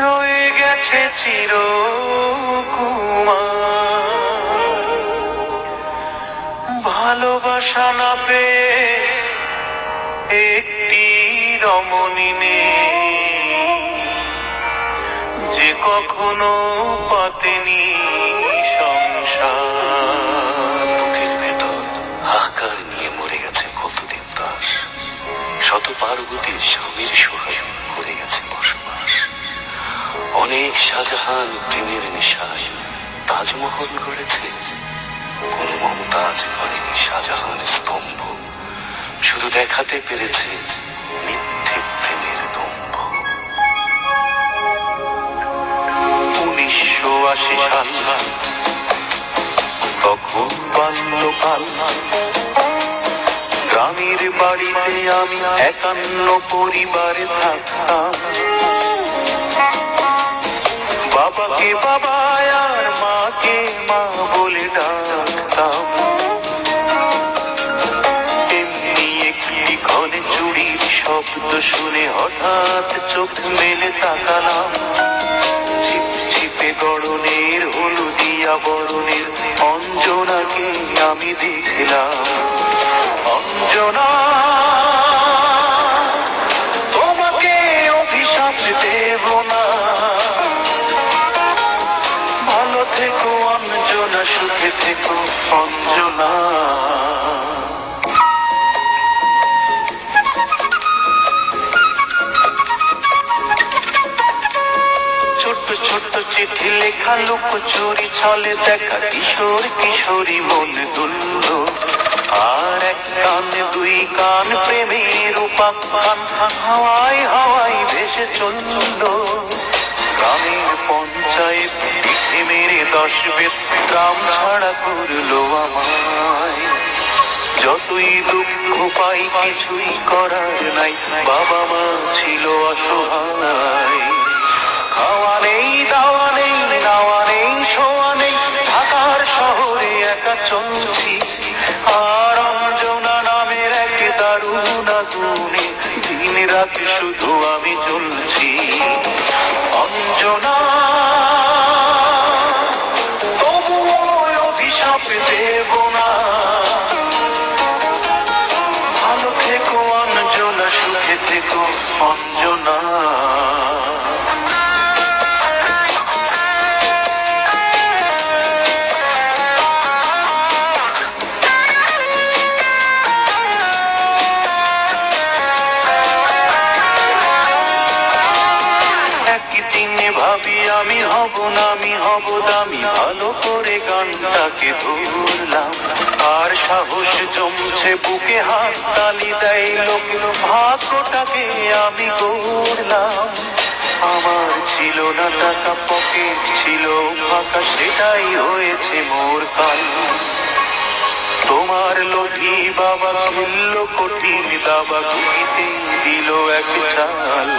রয়ে গেছে চিরকুমার, ভালোবাসা না পেয়ে একটি রমণী নেই, যে কখনো পাতেনি সংসার। বুকের ভেতর হাহাকার নিয়ে মরে গেছে কত দেবদাস, শত পার্বতীর স্বামীর সোহাগ করে গেছে বসবাস। অনেক শাহজাহান প্রেমের নেশায় তাজমহল গড়েছে, কোন মমতাজ করেনি শাহজাহান স্তম্ভ, শুধু দেখাতে পেরেছে মিথ্যে প্রেমের দম্ভ। 1980 সাল, তখন বাল্যকাল, গ্রামের বাড়িতে আমি 51 পরিবারে থাকতাম। বাবাকে বাবা আর মাকে মা বলে ডাকতাম। এমনি একটি ঘরে চুড়ির শব্দ শুনে হঠাৎ চোখ মেলে তাকালাম। ছিপছিপে গড়নের হলুদিয়া বরণের অঞ্জনাকে আমি দেখলাম। অঞ্জনা, তোমাকে অভিশাপ দেব না, ভালো থেকো অঞ্জনা, সুখে থেকো অঞ্জনা। ছোট্ট ছোট্ট চিঠি লেখা লুকোচুরি ছলে দেখা কিশোর কিশোরী মন দুলল। আর এক কান দুই কান প্রেমের উপাখ্যান হাওয়ায় হাওয়ায় ভেসে চলল। গ্রামের পঞ্চায়েত পিঠে মেরে 10 বেত গ্রাম ছাড়া করলো আমায়। যতই দুঃখ পাই কিছুই করার নাই, বাবা মা ছিল অসহায়। খাওয়া নেই, দাওয়া নেই, নাওয়া নেই, শোয়া নেই, ঢাকার শহরে একা চলছি। আর অঞ্জনা নামের এক দারুণ আগুনে দিন রাত শুধু আমি চলছি। অঞ্জনা, তবুও অভিশাপ দেব না, ভালো থেকো অঞ্জনা, সুখে থেকো অঞ্জনা। ভাবি আমি হব না, আমি হব দামি, ভালো করে গানটাকে ধরলাম। আর সাহস জমছে বুকে, হাত তালি দেয় লোক, ভাগ্যটাকে আমি গড়লাম। আমার ছিল না টাকা, পকেট ছিল ফাঁকা, সেটাই হয়েছে মোর কাল। তোমার লোভী বাবা খুলল কঠিন দাবা, ঘুমিতে দিল এক চাল।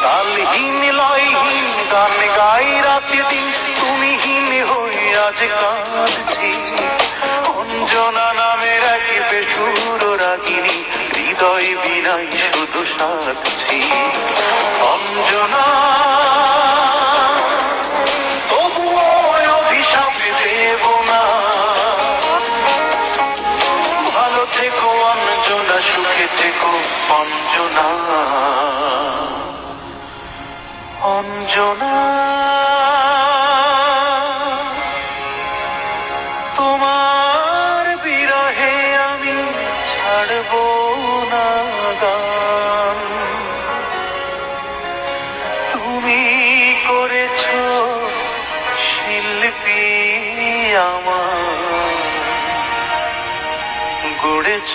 তালহীন লয়হীন গান গাই রাতে দিন, তুমি হীন হয়ে আজ কাঁদছি। অঞ্জনা নামের এক বেসুর রাগিনী, হৃদয় বিনাই শুধু সাধছি। অঞ্জনা, তবুও অভিশাপ দেব না, ভালো থেকো অঞ্জনা, সুখে থেকো অঞ্জনা। অঞ্জনা, তোমার বিরহে আমি ছাড়ব না গান। তুমি করেছ শিল্পী আমার, গড়েছ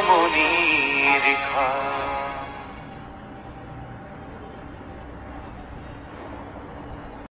মনির খান।